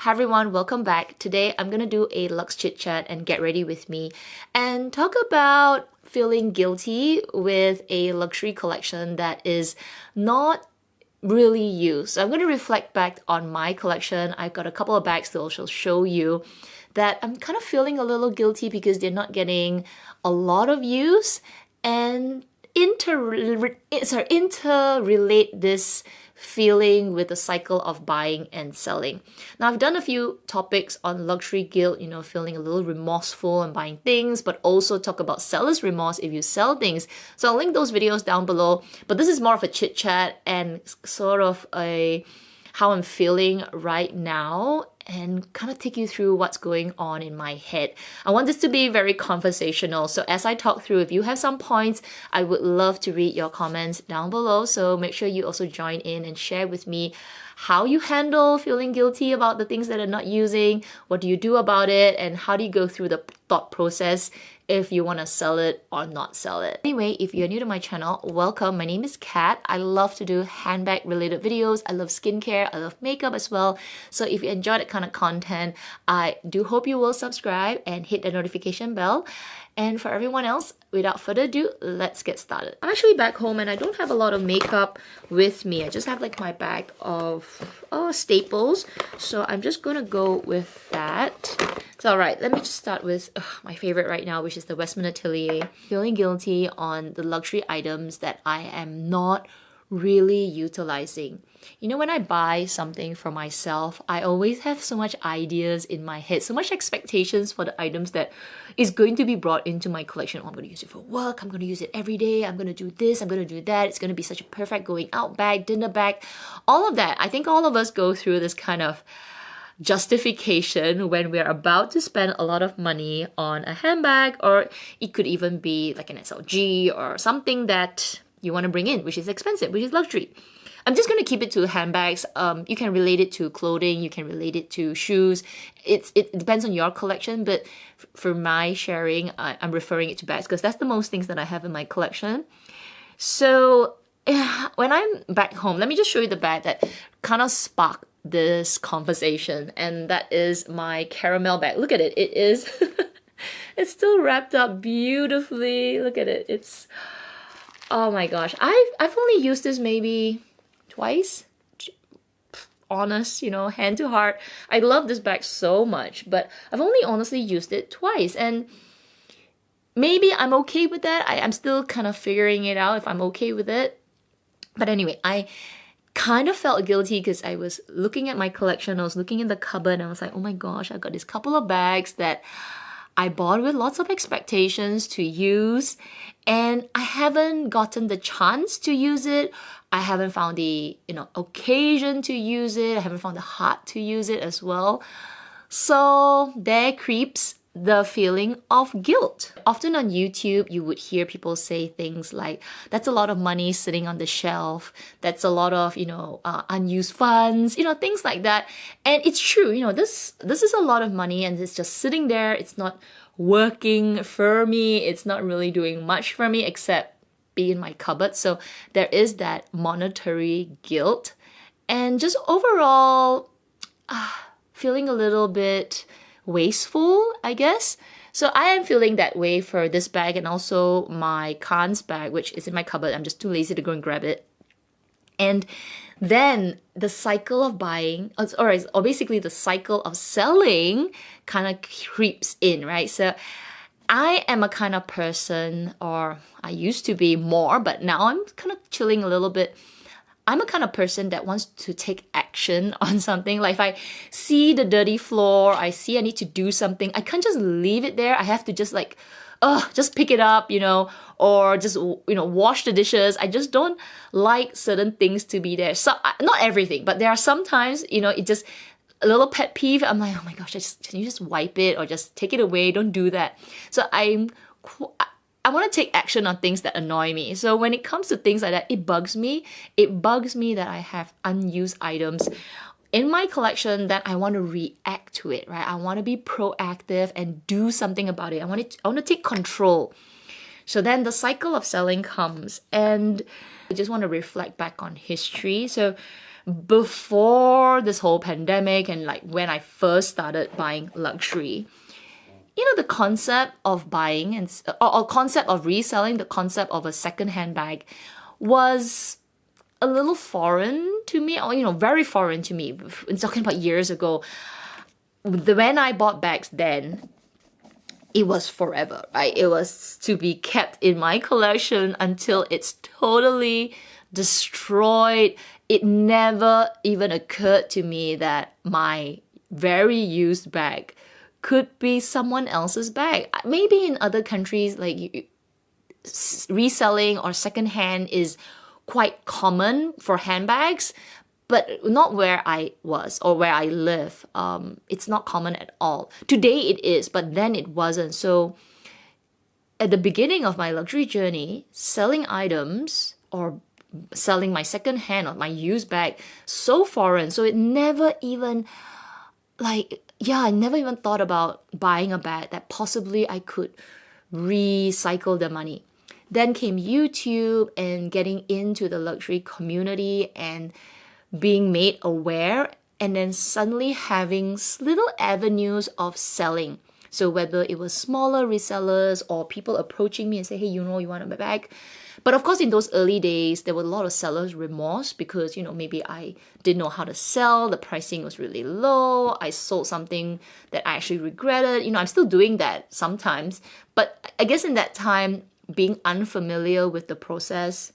Hi everyone, welcome back. Today I'm gonna do a Luxe chit chat and get ready with me and talk about feeling guilty with a luxury collection that is not really used. So I'm gonna reflect back on my collection. I've got a couple of bags to also show you that I'm kind of feeling a little guilty because they're not getting a lot of use, and interrelate this feeling with the cycle of buying and selling. Now, I've done a few topics on luxury guilt, feeling a little remorseful and buying things, but also talk about seller's remorse if you sell things. So I'll link those videos down below, but this is more of a chit chat and sort of a how I'm feeling right now and kind of take you through what's going on in my head. I want this to be very conversational. So as I talk through, if you have some points, I would love to read your comments down below. So make sure you also join in and share with me how you handle feeling guilty about the things that are not using, what do you do about it, and how do you go through the thought process if you want to sell it or not sell it. Anyway, if you're new to my channel, welcome. My name is Kat. I love to do handbag related videos. I love skincare. I love makeup as well. So if you enjoy that kind of content, I do hope you will subscribe and hit the notification bell. And for everyone else, without further ado, let's get started. I'm actually back home and I don't have a lot of makeup with me. I just have like my bag of staples. So I'm just gonna go with that. So alright, let me just start with my favorite right now, which is the Westman Atelier. Feeling guilty on the luxury items that I am not really utilizing. When I buy something for myself, I always have so much ideas in my head, so much expectations for the items that is going to be brought into my collection. Oh, I'm going to use it for work, I'm going to use it every day, I'm going to do this, I'm going to do that, it's going to be such a perfect going out bag, dinner bag, all of that. I think all of us go through this kind of justification when we're about to spend a lot of money on a handbag, or it could even be like an SLG or something that you want to bring in, which is expensive, which is luxury. I'm just going to keep it to handbags. You can relate it to clothing, you can relate it to shoes. It depends on your collection, but for my sharing, I'm referring it to bags because that's the most things that I have in my collection. So when I'm back home, let me just show you the bag that kind of sparked this conversation, and that is my caramel bag. Look at it. It is it's still wrapped up beautifully. Look at it. It's, oh my gosh, I've only used this maybe twice. Honest, hand to heart, I love this bag so much, but I've only honestly used it twice, and maybe I'm okay with that. I'm still kind of figuring it out if I'm okay with it. But anyway, I kind of felt guilty because I was looking at my collection, I was looking in the cupboard, and I was like, oh my gosh, I got this couple of bags that I bought with lots of expectations to use, and I haven't gotten the chance to use it. I haven't found the occasion to use it. I haven't found the heart to use it as well. So there creeps the feeling of guilt. Often on YouTube, you would hear people say things like, that's a lot of money sitting on the shelf. That's a lot of, unused funds, things like that. And it's true, this is a lot of money and it's just sitting there. It's not working for me. It's not really doing much for me except be in my cupboard. So there is that monetary guilt and just overall feeling a little bit wasteful, I guess. So I am feeling that way for this bag and also my Cannes bag, which is in my cupboard. I'm just too lazy to go and grab it. And then the cycle of buying, or basically the cycle of selling kind of creeps in, right? So I am a kind of person, or I used to be more, but now I'm kind of chilling a little bit. I'm a kind of person that wants to take action on something. Like if I see the dirty floor, I see I need to do something, I can't just leave it there. I have to just just pick it up, or just, wash the dishes. I just don't like certain things to be there. So not everything, but there are sometimes, it just a little pet peeve. I'm like, oh my gosh, can you just wipe it or just take it away? Don't do that. So I want to take action on things that annoy me. So when it comes to things like that, it bugs me. It bugs me that I have unused items in my collection that I want to react to it, right? I want to be proactive and do something about it. I want to take control. So then the cycle of selling comes, and I just want to reflect back on history. So before this whole pandemic and like when I first started buying luxury, you know, the concept of buying or concept of reselling, the concept of a second-hand bag was a little foreign to me, or, you know, very foreign to me. I'm talking about years ago. When I bought bags then, it was forever, right? It was to be kept in my collection until it's totally destroyed. It never even occurred to me that my very used bag could be someone else's bag. Maybe in other countries, like reselling or secondhand is quite common for handbags, but not where I was or where I live. It's not common at all. Today it is, but then it wasn't. So at the beginning of my luxury journey, selling items or selling my second hand or my used bag, so foreign. So it never even I never even thought about buying a bag that possibly I could recycle the money. Then came YouTube and getting into the luxury community and being made aware, and then suddenly having little avenues of selling. So whether it was smaller resellers or people approaching me and say, hey, you know, you want a bag? But of course, in those early days, there were a lot of seller's remorse because, you know, maybe I didn't know how to sell. The pricing was really low. I sold something that I actually regretted. You know, I'm still doing that sometimes. But I guess in that time, being unfamiliar with the process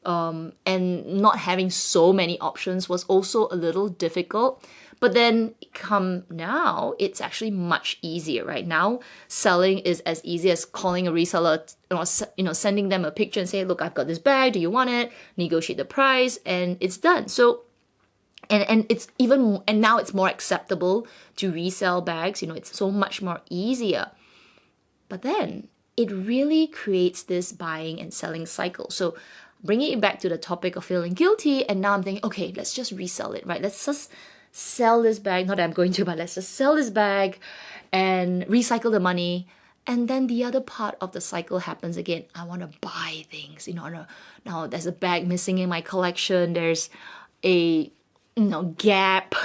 and not having so many options was also a little difficult. But then come now, it's actually much easier. Right now, selling is as easy as calling a reseller or sending them a picture and say, look, I've got this bag, do you want it? Negotiate the price, and it's done. So and it's even, and now it's more acceptable to resell bags. You know, it's so much more easier. But then it really creates this buying and selling cycle. So bringing it back to the topic of feeling guilty, and now I'm thinking, okay, let's just resell it, right? Let's just sell this bag. Not that I'm going to, but let's just sell this bag and recycle the money. And then the other part of the cycle happens again. I want to buy things. You know, now there's a bag missing in my collection. There's a gap.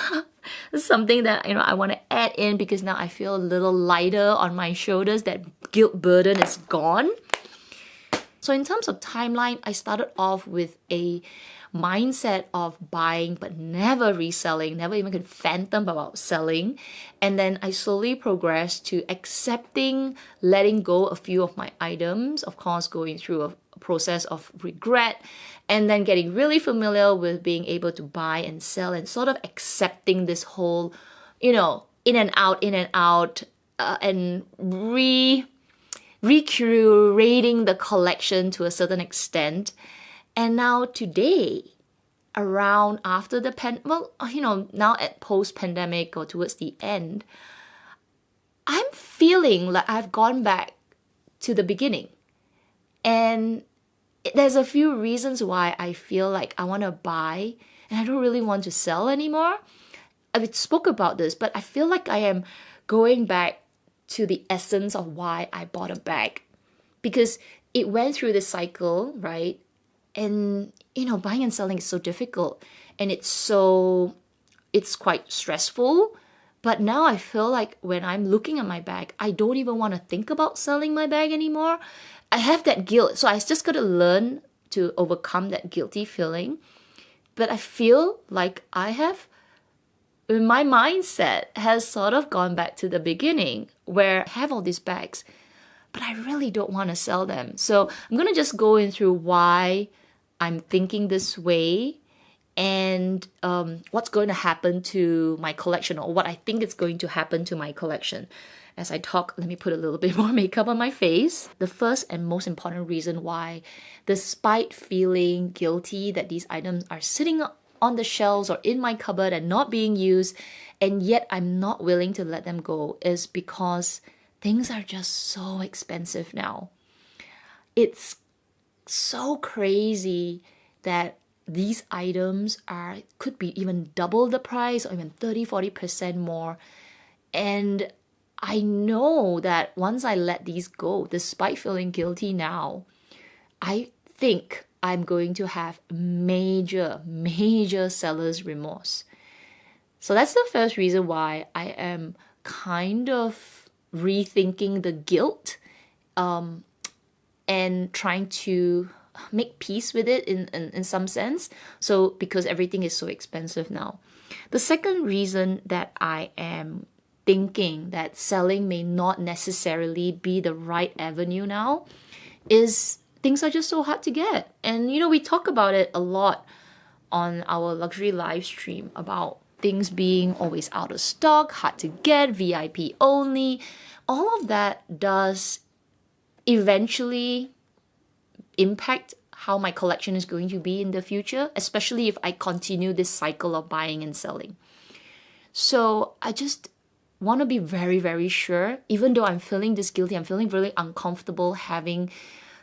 Something that, you know, I want to add in because now I feel a little lighter on my shoulders. That guilt burden is gone. So in terms of timeline, I started off with a mindset of buying but never reselling, never even could phantom about selling. And then I slowly progressed to accepting, letting go a few of my items, of course, going through a process of regret, and then getting really familiar with being able to buy and sell and sort of accepting this whole, you know, in and out, and recurating the collection to a certain extent. And now today, around after the now at post-pandemic or towards the end, I'm feeling like I've gone back to the beginning. And there's a few reasons why I feel like I want to buy and I don't really want to sell anymore. I spoke about this, but I feel like I am going back to the essence of why I bought a bag. Because it went through this cycle, right? And, you know, buying and selling is so difficult and it's quite stressful. But now I feel like when I'm looking at my bag, I don't even want to think about selling my bag anymore. I have that guilt. So I just got to learn to overcome that guilty feeling. But I feel like my mindset has sort of gone back to the beginning where I have all these bags, but I really don't want to sell them. So I'm going to just go in through why I'm thinking this way and what's going to happen to my collection, or what I think is going to happen to my collection. As I talk, let me put a little bit more makeup on my face. The first and most important reason why, despite feeling guilty that these items are sitting on the shelves or in my cupboard and not being used, and yet I'm not willing to let them go, is because things are just so expensive now. It's so crazy that these items could be even double the price or even 30-40% more. And I know that once I let these go, despite feeling guilty now, I think I'm going to have major seller's remorse. So that's the first reason why I am kind of rethinking the guilt and trying to make peace with it in some sense. So because everything is so expensive now. The second reason that I am thinking that selling may not necessarily be the right avenue now is things are just so hard to get. And we talk about it a lot on our luxury live stream about things being always out of stock, hard to get, VIP only. All of that does eventually impact how my collection is going to be in the future, especially if I continue this cycle of buying and selling. So I just want to be very sure, even though I'm feeling this guilty, I'm feeling really uncomfortable having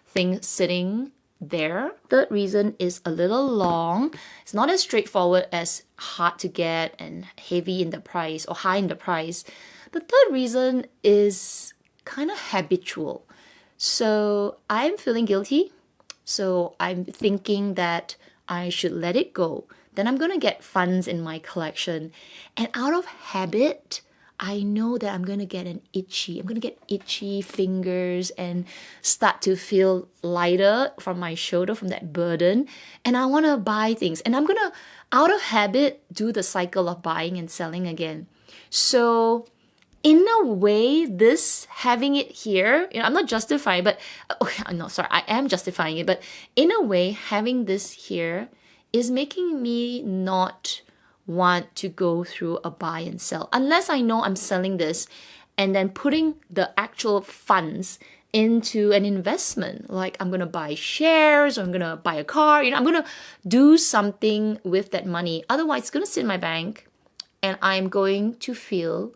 things sitting there. Third reason is a little long. It's not as straightforward as hard to get and heavy in the price or high in the price. The third reason is kind of habitual. So I'm feeling guilty. So I'm thinking that I should let it go. Then I'm going to get funds in my collection. And out of habit, I know that I'm going to get itchy fingers and start to feel lighter from my shoulder, from that burden. And I want to buy things. And I'm going to, out of habit, do the cycle of buying and selling again. So in a way, this having it here, I'm not justifying, but I am justifying it. But in a way, having this here is making me not want to go through a buy and sell unless I know I'm selling this and then putting the actual funds into an investment. Like I'm going to buy shares or I'm going to buy a car. I'm going to do something with that money. Otherwise, it's going to sit in my bank and I'm going to feel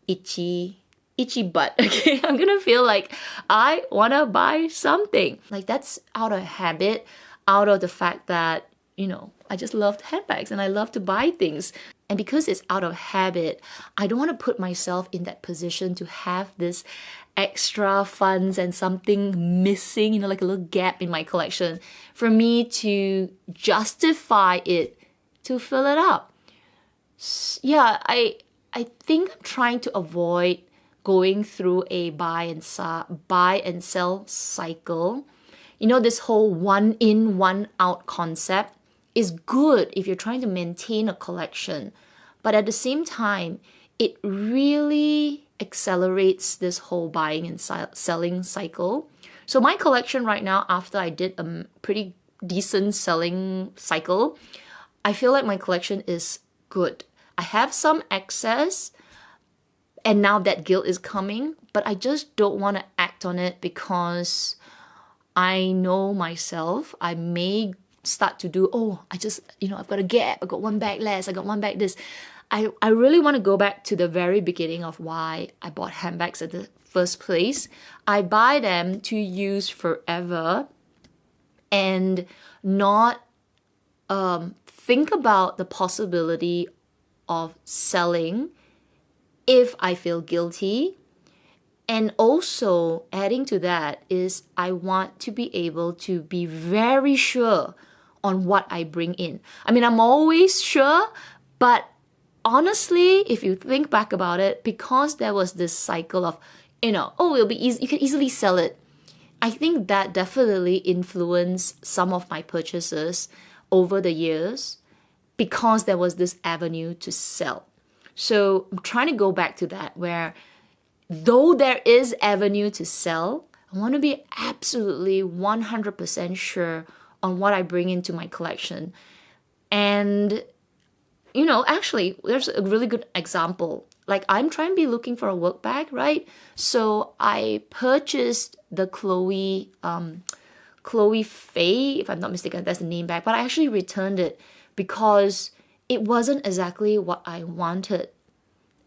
itchy butt. Okay, I'm going to feel like I want to buy something. Like that's out of habit, out of the fact that I just loved handbags and I love to buy things. And because it's out of habit, I don't want to put myself in that position to have this extra funds and something missing, like a little gap in my collection for me to justify it to fill it up. Yeah, I think I'm trying to avoid going through a buy and sell cycle. This whole one in, one out concept is good if you're trying to maintain a collection. But at the same time, it really accelerates this whole buying and selling cycle. So my collection right now, after I did a pretty decent selling cycle, I feel like my collection is good. I have some excess, and now that guilt is coming, but I just don't want to act on it because I know myself. I may start to do, I've got a gap, I got one bag less, I got one bag this. I really want to go back to the very beginning of why I bought handbags at the first place. I buy them to use forever and not think about the possibility of selling if I feel guilty. And also adding to that is I want to be able to be very sure on what I bring in. I mean, I'm always sure, but honestly, if you think back about it, because there was this cycle of, it'll be easy, you can easily sell it. I think that definitely influenced some of my purchases over the years because there was this avenue to sell. So I'm trying to go back to that where though there is avenue to sell, I want to be absolutely 100% sure on what I bring into my collection. And, actually, there's a really good example. Like, I'm trying to be looking for a work bag, right? So I purchased the Chloe Faye, if I'm not mistaken, that's the name bag. But I actually returned it because it wasn't exactly what I wanted.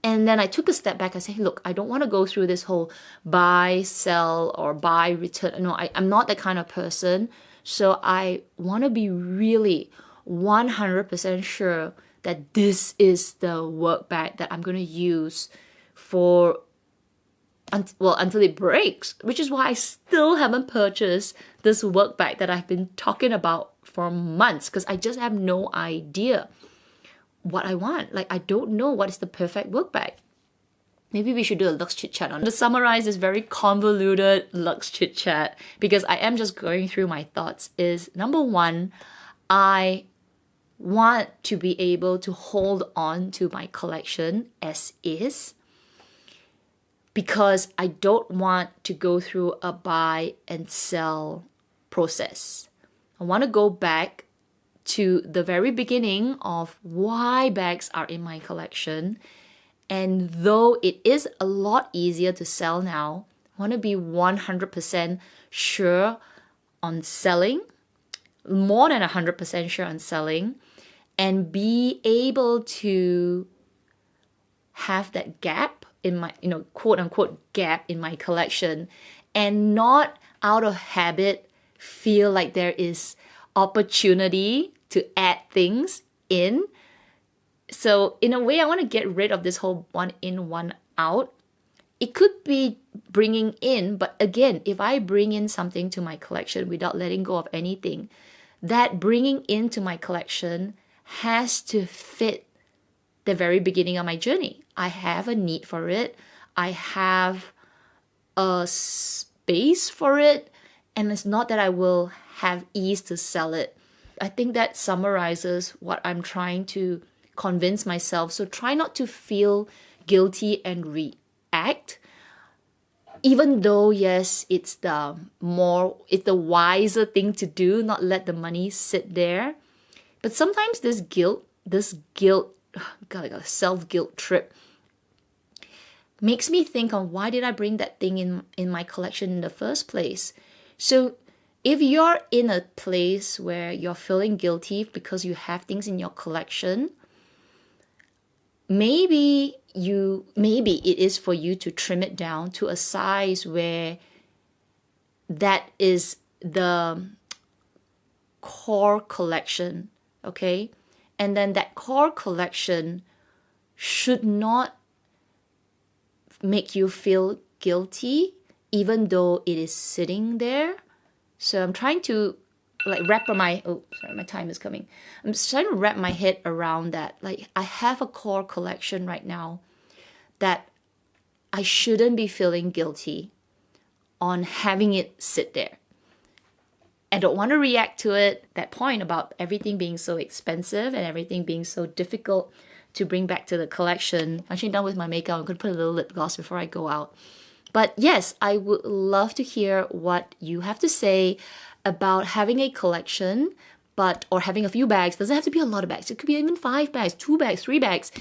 And then I took a step back. I said, look, I don't want to go through this whole buy, sell, or buy, return. No, I'm not that kind of person. So I want to be really 100% sure that this is the work bag that I'm going to use for until it breaks, which is why I still haven't purchased this work bag that I've been talking about for months, because I just have no idea what I want. Like, I don't know what is the perfect work bag. Maybe we should do a Luxe Chit Chat on it. To summarize this very convoluted Luxe Chit Chat, because I am just going through my thoughts, is number one, I want to be able to hold on to my collection as is, because I don't want to go through a buy and sell process. I want to go back to the very beginning of why bags are in my collection. And though it is a lot easier to sell now, I want to be 100% sure on selling, more than 100% sure on selling, and be able to have that gap in my, quote unquote gap in my collection, and not out of habit feel like there is opportunity to add things in. So in a way, I want to get rid of this whole one in, one out. It could be bringing in, but again, if I bring in something to my collection without letting go of anything, that bringing into my collection has to fit the very beginning of my journey. I have a need for it. I have a space for it. And it's not that I will have ease to sell it. I think that summarizes what I'm trying to convince myself. So try not to feel guilty and react. Even though, yes, it's the wiser thing to do, not let the money sit there. But sometimes this guilt, self-guilt trip makes me think on why did I bring that thing in my collection in the first place? So if you're in a place where you're feeling guilty because you have things in your collection, maybe it is for you to trim it down to a size where that is the core collection, okay? And then that core collection should not make you feel guilty even though it is sitting there. So I'm trying to wrap my time is coming. I'm just trying to wrap my head around that. Like, I have a core collection right now that I shouldn't be feeling guilty on having it sit there. I don't want to react to it, that point about everything being so expensive and everything being so difficult to bring back to the collection. I'm actually done with my makeup. I'm going to put a little lip gloss before I go out. But yes, I would love to hear what you have to say about having a collection, or having a few bags. Doesn't have to be a lot of bags. It could be even 5 bags, 2 bags, 3 bags,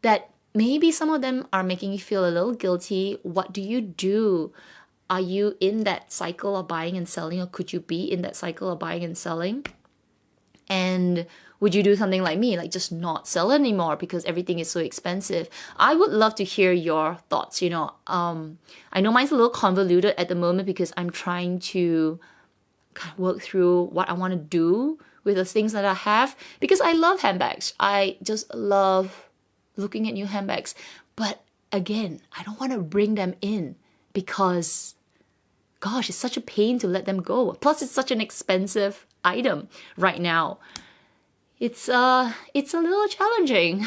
that maybe some of them are making you feel a little guilty. What do you do? Are you in that cycle of buying and selling, or could you be in that cycle of buying and selling? And would you do something like me, like just not sell anymore because everything is so expensive? I would love to hear your thoughts. I know mine's a little convoluted at the moment because I'm trying to kind of work through what I want to do with the things that I have, because I love handbags. I just love looking at new handbags. But again, I don't want to bring them in because, gosh, it's such a pain to let them go. Plus, it's such an expensive item right now. It's a little challenging.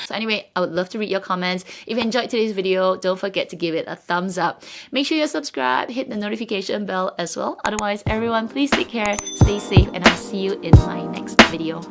So anyway, I would love to read your comments. If you enjoyed today's video, don't forget to give it a thumbs up. Make sure you're subscribed, hit the notification bell as well. Otherwise, everyone, please take care, stay safe, and I'll see you in my next video.